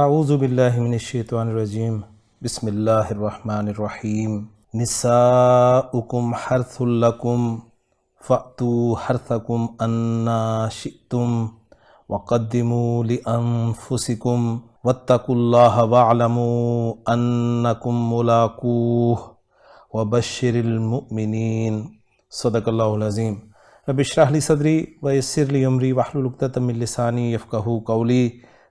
اعوذ باللہ من الشیطان الرجیم بسم اللہ الرحمن الرحیم نساؤکم حرث لکم فأتوا حرثکم انا شئتم وقدموا لانفسکم واتقوا اللہ واعلموا انکم ملاقوہ وبشر المؤمنین صدق اللہ العظیم رب اشرح لی صدری ویسر لی امری واحلل عقدۃ من لسانی یفقہوا قولی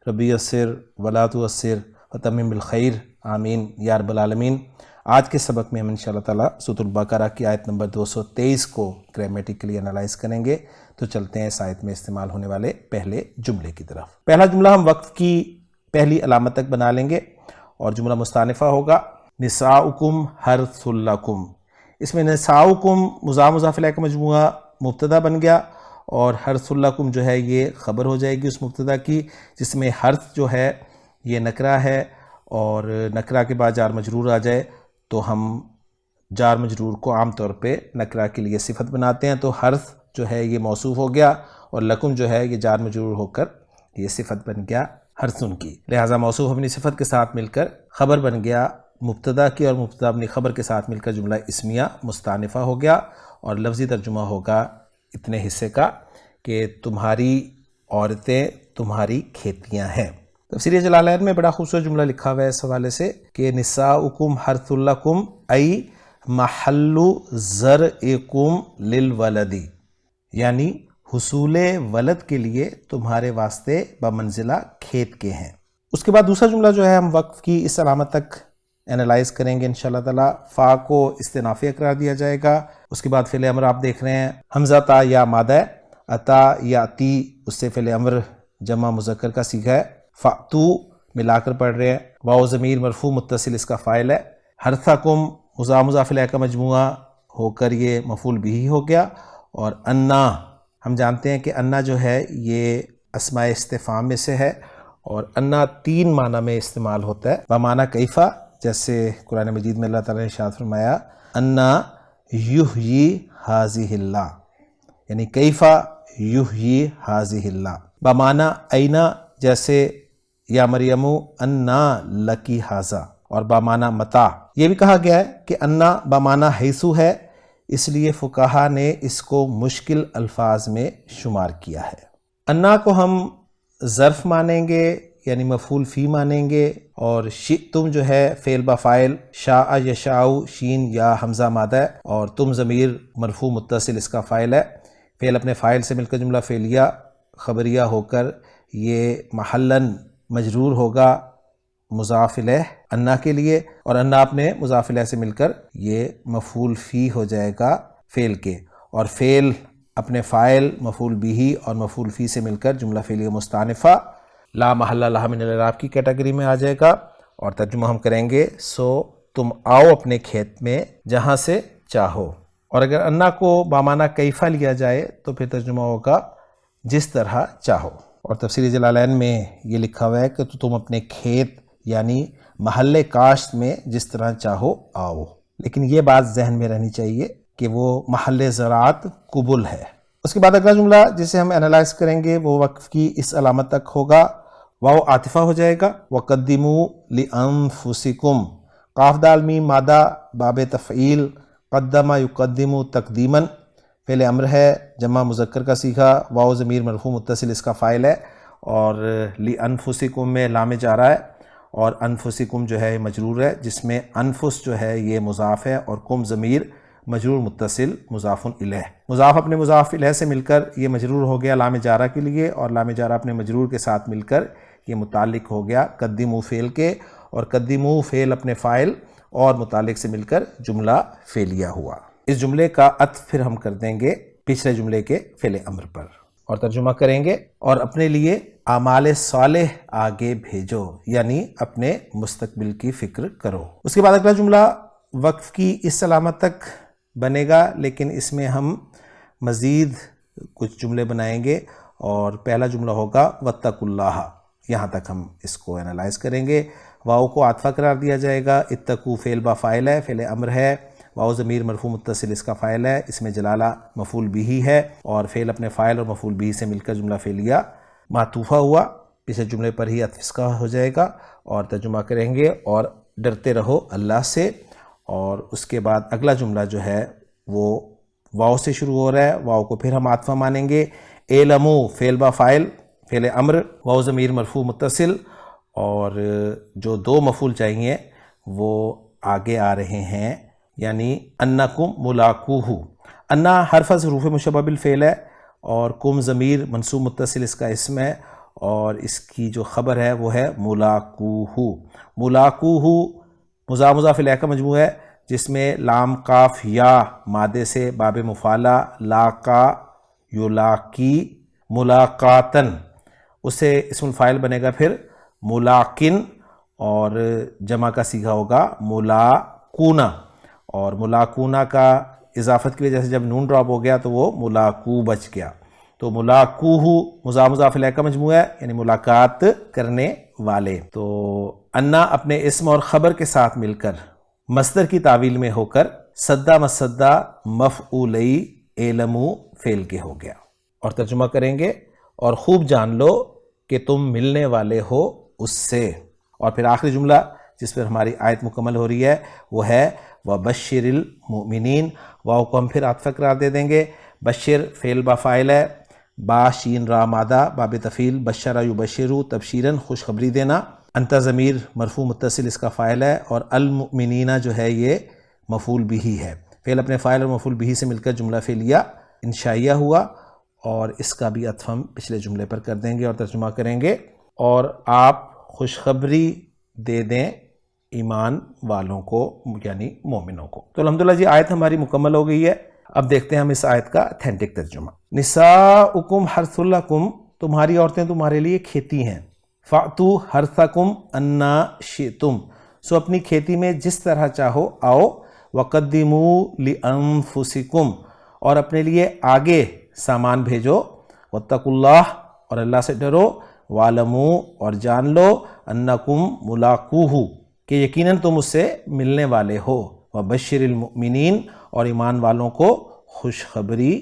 ربی یسر ولا تعسر وتمم بالخیر آمین یا رب العالمین۔ آج کے سبق میں ہم انشاءاللہ تعالیٰ سورۃ البقرہ کی آیت نمبر 223 کو گرامیٹیکلی انالائز کریں گے۔ تو چلتے ہیں اس آیت میں استعمال ہونے والے پہلے جملے کی طرف۔ پہلا جملہ ہم وقف کی پہلی علامت تک بنا لیں گے اور جملہ مستانفہ ہوگا نساؤکم حرث لکم۔ اس میں نساؤکم مضاف الیہ کا مجموعہ مبتدا بن گیا اور حرث لکم جو ہے یہ خبر ہو جائے گی اس مبتدا کی، جس میں حرث جو ہے یہ نکرہ ہے اور نکرہ کے بعد جار مجرور آ جائے تو ہم جار مجرور کو عام طور پہ نکرہ کے لیے صفت بناتے ہیں۔ تو حرث جو ہے یہ موصوف ہو گیا اور لکم جو ہے یہ جار مجرور ہو کر یہ صفت بن گیا حرثن کی، لہٰذا موصوف اپنی صفت کے ساتھ مل کر خبر بن گیا مبتدا کی اور مبتدا اپنی خبر کے ساتھ مل کر جملہ اسمیہ مستانفہ ہو گیا اور لفظی ترجمہ ہوگا اتنے حصے کا کہ تمہاری عورتیں تمہاری کھیتیاں ہیں۔ تفسیر جلالین میں بڑا خوبصورت جملہ لکھا ہوا ہے اس حوالے سے کہ نساؤکم حرث لکم ای محل زرعکم للولد، یعنی حصول ولد کے لیے تمہارے واسطے بمنزلہ کھیت کے ہیں۔ اس کے بعد دوسرا جملہ جو ہے ہم وقف کی اس علامت تک انالائز کریں گے انشاءاللہ تعالیٰ۔ فا کو استنافیہ قرار دیا جائے گا، اس کے بعد فعل امر آپ دیکھ رہے ہیں حمزہ تا یا مادہ عطا یا تی، اس سے فعل امر جمع مذکر کا صیغہ ہے۔ فاتو ملا کر پڑھ رہے ہیں، واو ضمیر مرفوع متصل اس کا فاعل ہے۔ حرثکم مضاف الیہ کا مجموعہ ہو کر یہ مفعول بھی ہو گیا، اور انا ہم جانتے ہیں کہ انا جو ہے یہ اسماء استفہام میں سے ہے اور انا 3 معنی میں استعمال ہوتا ہے بمعنی کیفا، جیسے قرآن مجید میں اللہ تعالیٰ نے ارشاد فرمایا انا یحیی ھذہ اللہ، یعنی کیفا یحیی ھذہ اللہ، بمعنی اینا جیسے یا مریم انا لکی ھذا، اور بمعنی متا۔ یہ بھی کہا گیا ہے کہ انا بمعنی حیثو ہے، اس لیے فقہا نے اس کو مشکل الفاظ میں شمار کیا ہے۔ انا کو ہم ظرف مانیں گے یعنی مفعول فی مانیں گے، اور شئتم جو ہے فعل بفاعل، شاء یشاء شین یا حمزہ مادہ ہے، اور تم ضمیر مرفوع متصل اس کا فاعل ہے۔ فعل اپنے فاعل سے مل کر جملہ فعلیہ خبریہ ہو کر یہ محلاً مجرور ہوگا مضاف الیہ انا کے لیے، اور انا اپنے مضاف الیہ سے مل کر یہ مفعول فی ہو جائے گا فعل کے، اور فعل اپنے فاعل مفعول بھی اور مفعول فی سے مل کر جملہ فعلیہ مستانفہ لا محل لہا من الاعراب کی کیٹیگری میں آ جائے گا۔ اور ترجمہ ہم کریں گے سو تم آؤ اپنے کھیت میں جہاں سے چاہو، اور اگر انا کو بامعنی کیفا لیا جائے تو پھر ترجمہ ہوگا جس طرح چاہو۔ اور تفسیر جلالین میں یہ لکھا ہوا ہے کہ تم اپنے کھیت یعنی محل کاشت میں جس طرح چاہو آؤ، لیکن یہ بات ذہن میں رہنی چاہیے کہ وہ محل زراعت قبل ہے۔ اس کے بعد اگلا جملہ جسے ہم انالائز کریں گے وہ وقف کی اس علامت تک ہوگا، واو عاطفہ ہو جائے گا، وقدموا لانفسکم، قاف دال میم مادہ باب تفعیل، قدم یقدم تقدیما، فعل امر ہے جمع مذکر کا صیغہ، واو ضمیر مرفوع متصل اس کا فاعل ہے، اور لانفسکم میں لام جارہ ہے، اور انفسکم جو ہے مجرور ہے جس میں انفس جو ہے یہ مضاف ہے اور کم ضمیر مجرور متصل مضاف الیہ، مضاف اپنے مضاف الیہ سے مل کر یہ مجرور ہو گیا لام جارہ کے لیے، اور لام جارہ اپنے مجرور کے ساتھ مل کر یہ متعلق ہو گیا قدموا فعل کے، اور قدموا فعل اپنے فاعل اور متعلق سے مل کر جملہ فعلیہ ہوا۔ اس جملے کا عطف پھر ہم کر دیں گے پچھلے جملے کے فعل امر پر، اور ترجمہ کریں گے اور اپنے لیے اعمال صالح آگے بھیجو، یعنی اپنے مستقبل کی فکر کرو۔ اس کے بعد اگلا جملہ وقف کی اس علامت تک بنے گا، لیکن اس میں ہم مزید کچھ جملے بنائیں گے، اور پہلا جملہ ہوگا واتقوا اللہ، یہاں تک ہم اس کو انالائز کریں گے۔ واو کو عاطفہ قرار دیا جائے گا، اتقوا فعل با فاعل ہے، فعل امر ہے، واو ضمیر مرفوع متصل اس کا فاعل ہے، اس میں جلالہ مفعول بھی ہے، اور فعل اپنے فاعل اور مفعول بھی سے مل کر جملہ فعلیہ معطوفہ ہوا، پچھلے جملے پر ہی عطف اس کا ہو جائے گا، اور ترجمہ کریں گے اور ڈرتے رہو اللہ سے۔ اور اس کے بعد اگلا جملہ جو ہے وہ واو سے شروع ہو رہا ہے، واو کو پھر ہم عاطفہ مانیں گے۔ اعلمو فعل با فاعل، فعل امر، واو ضمیر مرفوع متصل، اور جو دو مفعول چاہیے وہ آگے آ رہے ہیں، یعنی انکم ملاقوہ۔ انا حرف از حروف مشبہ بالفعل ہے، اور کم ضمیر منصوب متصل اس کا اسم ہے، اور اس کی جو خبر ہے وہ ہے ملاقوہ۔ ملاقوہ مضاف مضاف الیہ کا مجموعہ ہے، جس میں لام قاف یا مادے سے باب مفعلہ لاقا یلاقی ملاقاتن، اسے اسم الفاعل بنے گا پھر ملاقن، اور جمع کا صیغہ ہوگا ملاقونا، اور ملاقونا کا اضافت کی وجہ سے جب نون ڈراپ ہو گیا تو وہ ملاقو بچ گیا۔ تو ملاقوہ مضاف مضاف الیہ کا مجموعہ ہے، یعنی ملاقات کرنے والے۔ تو انا اپنے اسم اور خبر کے ساتھ مل کر مصدر کی تعویل میں ہو کر صدہ مسدہ مفعولی اعلمو فعل کے ہو گیا۔ اور ترجمہ کریں گے، اور خوب جان لو کہ تم ملنے والے ہو اس سے۔ اور پھر آخری جملہ جس پر ہماری آیت مکمل ہو رہی ہے وہ ہے وَبَشِّرِ الْمُؤْمِنِينَ، واو کو ہم پھر عاطفہ قرار دے دیں گے۔ بشر فعل با فاعل ہے، با شین را مادہ باب تفعیل، بشرا یبشرو تبشیراً خوشخبری دینا، انت ضمیر مرفوع متصل اس کا فاعل ہے، اور المؤمنین جو ہے یہ مفعول بہ ہے۔ فعل اپنے فاعل اور مفعول بہ سے مل کر جملہ فعلیہ انشائیہ ہوا، اور اس کا بھی عطف ہم پچھلے جملے پر کر دیں گے اور ترجمہ کریں گے، اور آپ خوشخبری دے دیں ایمان والوں کو، یعنی مومنوں کو۔ تو الحمدللہ جی آیت ہماری مکمل ہو گئی ہے۔ اب دیکھتے ہیں ہم اس آیت کا اتھینٹک ترجمہ۔ نساؤکم حرث لکم، تمہاری عورتیں تمہارے لیے کھیتی ہیں۔ فأتوا حرثکم انا شئتم، سو اپنی کھیتی میں جس طرح چاہو آؤ۔ وقدموا لانفسکم، اور اپنے لیے آگے سامان بھیجو۔ واتقوا اللہ، اور اللہ سے ڈرو۔ وَاعْلَمُوا، اور جان لو۔ انکم ملاقوہ، کہ یقیناً تم اس سے ملنے والے ہو۔ وَبَشِّرِ الْمُؤْمِنِينَ، اور ایمان والوں کو خوشخبری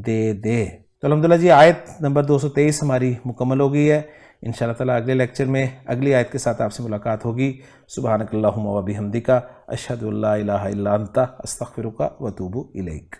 دے دے۔ تو الحمدللہ جی آیت نمبر 223 ہماری مکمل ہو گئی ہے۔ انشاءاللہ تعالیٰ اگلے لیکچر میں اگلی آیت کے ساتھ آپ سے ملاقات ہوگی۔ سبحانک اللہم و بحمدک، اشہد ان لا الہ الا انت، استغفرک و اتوب الیک۔